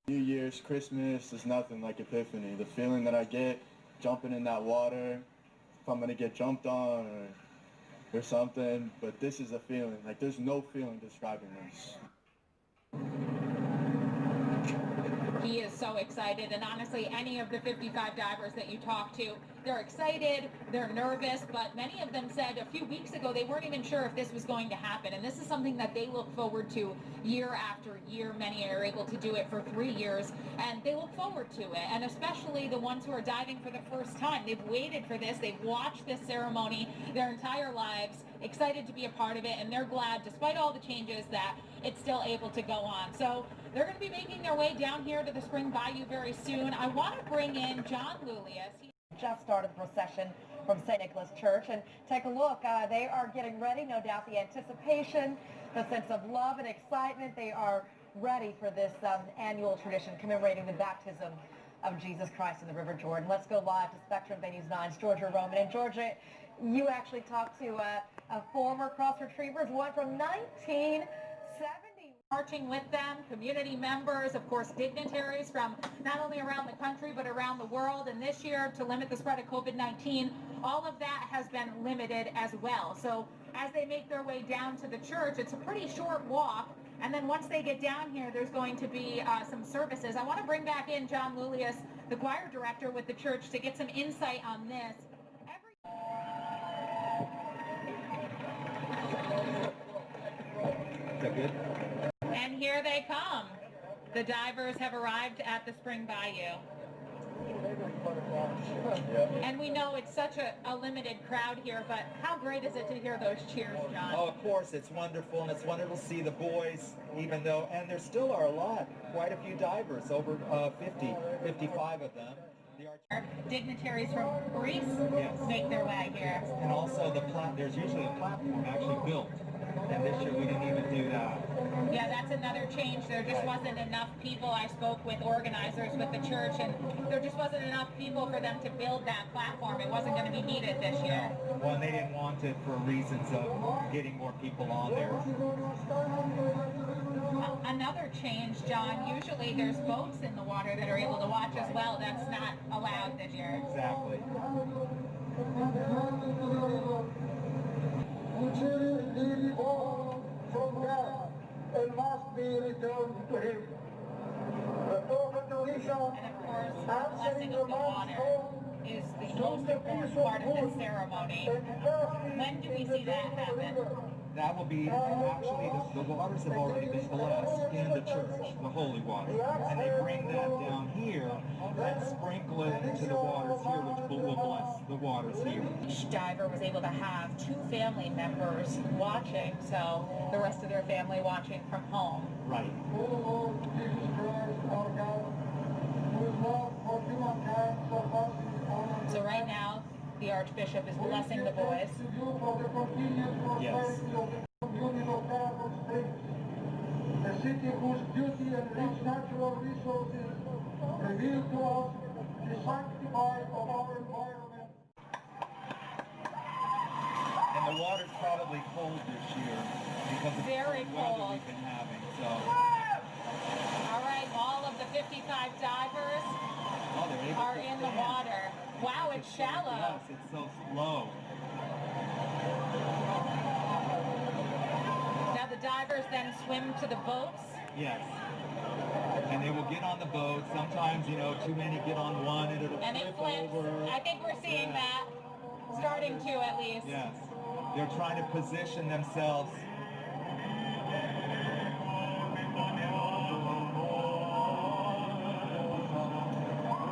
New Year's, Christmas is nothing like Epiphany. The feeling that I get jumping in that water, if I'm gonna get jumped on or something, but this is a feeling. Like there's no feeling describing this. He is so excited, and honestly, any of the 55 divers that you talk to, they're excited, they're nervous, but many of them said a few weeks ago they weren't even sure if this was going to happen, and this is something that they look forward to year after year. Many are able to do it for 3 years, and they look forward to it, and especially the ones who are diving for the first time. They've waited for this, they've watched this ceremony their entire lives, excited to be a part of it, and they're glad, despite all the changes, that it's still able to go on. So they're going to be making their way down here to the Spring Bayou very soon. I want to bring in John Lulius. He just started the procession from St. Nicholas Church, and take a look. They are getting ready, no doubt the anticipation, the sense of love and excitement. They are ready for this annual tradition commemorating the baptism of Jesus Christ in the River Jordan. Let's go live to Spectrum Bay News 9's Georgia Roman. And Georgia, you actually talked to a former cross retrievers, one from 1970. Marching with them, community members, of course, dignitaries from not only around the country but around the world. And this year, to limit the spread of COVID-19, all of that has been limited as well. So as they make their way down to the church, it's a pretty short walk. And then once they get down here, there's going to be some services. I want to bring back in John Lulius, the choir director with the church, to get some insight on this. Is that good? And here they come. The divers have arrived at the Spring Bayou. And we know it's such a limited crowd here, but how great is it to hear those cheers, John? Oh, of course, it's wonderful, and it's wonderful to see the boys, even though, and there still are a lot, quite a few divers, over 55 of them. Dignitaries from Greece make their way here. And also there's usually a platform actually built, and this year we didn't even do that. Yeah, that's another change. There just wasn't enough people. I spoke with organizers with the church, and there just wasn't enough people for them to build that platform. It wasn't going to be needed this year. Well, and they didn't want it for reasons of getting more people on there. Another change, John, usually there's boats in the water that are able to watch as well. That's not allowed this year. Exactly. And must be returned to him. The total duration And of course, the blessing of the water is the most important part of this ceremony. When do we see that happen? That will be, actually, the waters have already been blessed in the church, the holy water. And they bring that down here and sprinkle it into the waters here, which will bless the waters here. Each diver was able to have 2 family members watching, so the rest of their family watching from home. Right. So right now, the Archbishop is blessing the boys. Yes. A city whose beauty and rich natural resources reveal to us the sanctity of our environment. And the water's probably cold this year because of Very the weather cold. we've been having. So. All right, all of the 55 divers are in the water. Wow, it's shallow. Yes, it's so low. Now the divers then swim to the boats. Yes. And they will get on the boat. Sometimes, too many get on one and it'll And it flip flips. over. I think we're seeing that. Starting to, at least. Yes. They're trying to position themselves.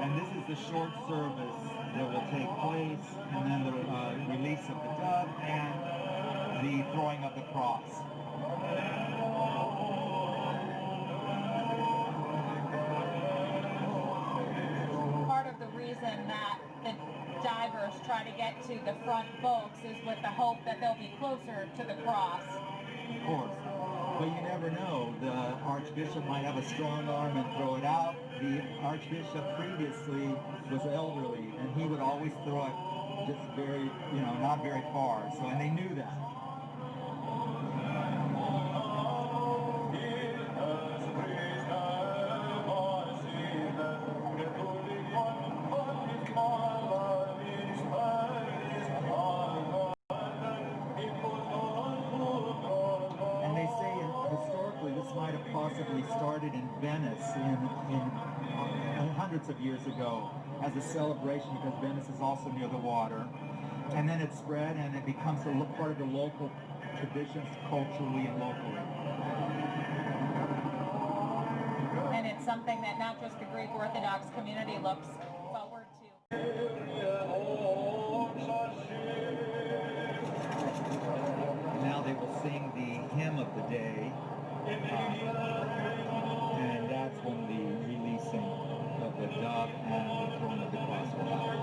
And this is the short service that will take place, and then the release of the dove and the throwing of the cross. Part of the reason that the divers try to get to the front boats is with the hope that they'll be closer to the cross. Of course. But you never know. The Archbishop might have a strong arm and throw it out. The Archbishop previously was elderly, and he would always throw it just very, not very far. So, and they knew that. started in Venice in hundreds of years ago as a celebration because Venice is also near the water. And then it spread and it becomes part of the local traditions culturally and locally. And it's something that not just the Greek Orthodox community looks forward to. Now they will sing the hymn of the day, and that's when the releasing of the dove and the throwing of the cross will happen.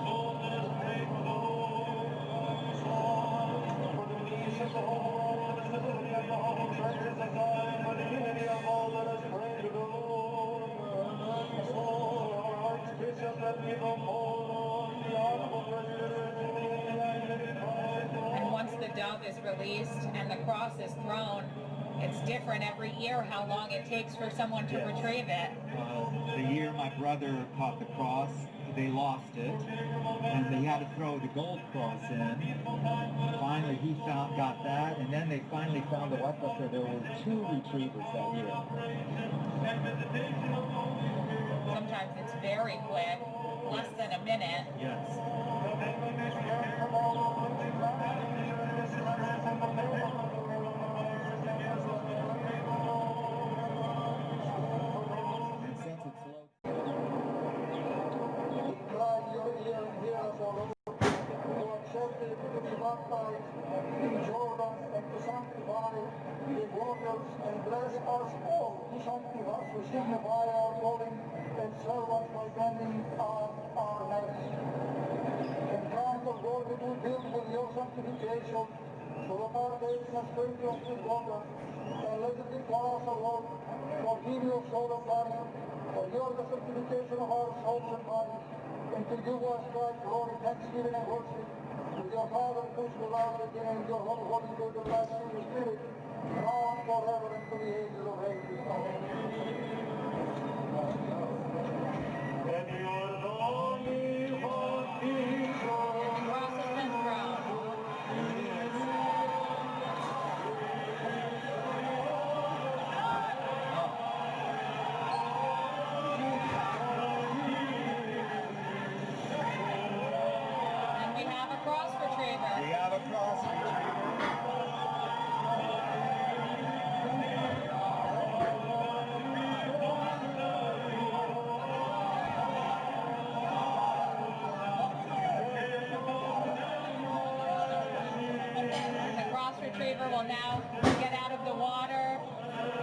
And once the dove is released and the cross is thrown, it's different every year how long it takes for someone to retrieve it. The year my brother caught the cross, they lost it, and they had to throw the gold cross in. Finally, he got that, and then they finally found the replica. There were 2 retrievers that year. Sometimes it's very quick, less than a minute. Yes. And since it's low. Accepted to be baptized in Jordan and to sanctify the waters and bless us all to sanctify, to signify our calling and serve us by bending our necks. And grant us, Lord, that we build with your sanctification so that our days can sprinkle of this water. And let it be for us, O Lord, for giving of soul and body, for your the sanctification of our souls and bodies. And to you was Christ, glory, thanksgiving, and worship. With your Father, who's without beginning, your Holy Spirit, the life of the Spirit, now and forever and to the ages of ages. Amen. And the cross has been thrown. And we have a cross retriever. We have a cross retriever. The cross retriever will now get out of the water.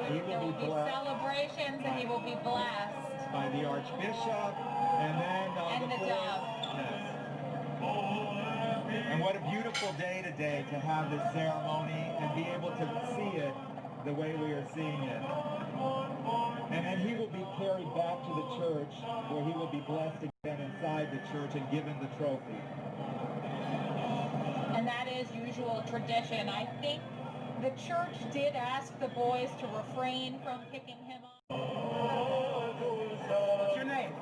There will be celebrations and he will be blessed. By the Archbishop, and then And the dove. Yes. And what a beautiful day today to have this ceremony and be able to see it the way we are seeing it. And then he will be carried back to the church where he will be blessed again inside the church and given the trophy. And that is usual tradition. I think the church did ask the boys to refrain from picking him up. What's your name?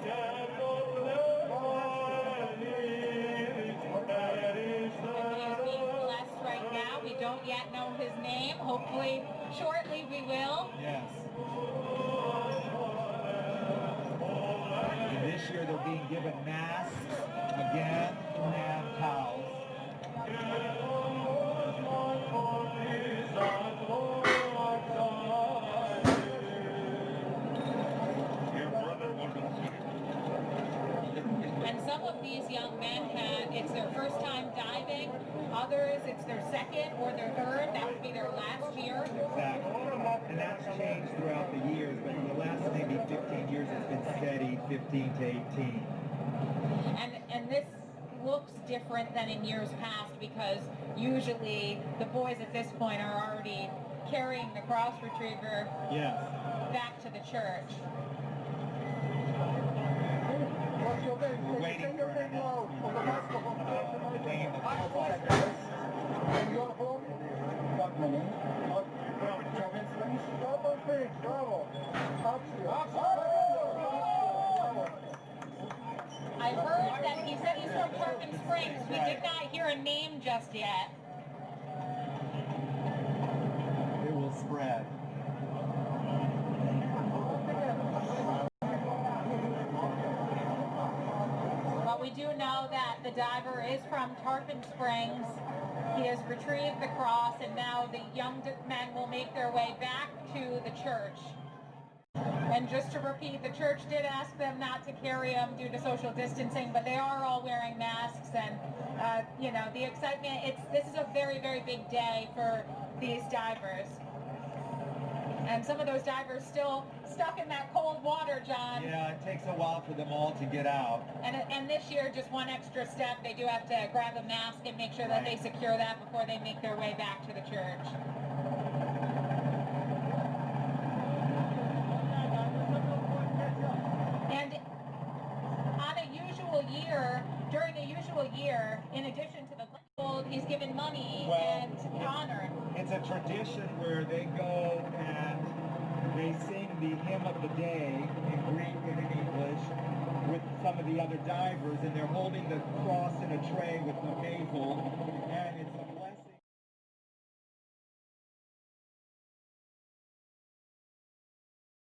And he is being blessed right now. We don't yet know his name. Hopefully, shortly we will. Yes. And this year they're being given masks again and towels. And some of these young men it's their first time diving. Others, it's their second or their third. That would be their last year. Exactly. And that's changed throughout the years, but in the last maybe 15 years it's been steady, 15 to 18. And this looks different than in years past because usually the boys at this point are already carrying the cross retriever Yes. back to the church. What's your name? We're waiting for an announcement. On the microphone. The name of And your home? Bravo. I heard that he said he's from Tarpong Springs. We did not hear a name just yet. It will spread. do know that the diver is from Tarpong Springs. He has retrieved the cross, and now the young men will make their way back to the church. And just to repeat, the church did ask them not to carry him due to social distancing, but they are all wearing masks, and you know, the excitement, this is a very, very big day for these divers. And some of those divers still stuck in that cold water, John. Yeah, it takes a while for them all to get out. And this year, just one extra step, they do have to grab a mask and make sure that they secure that before they make their way back to the church. And on a usual year, during a usual year, in addition to the gold, he's given money and honor. It's a tradition where they go and they sing the hymn of the day in Greek and in English with some of the other divers, and they're holding the cross in a tray with the maple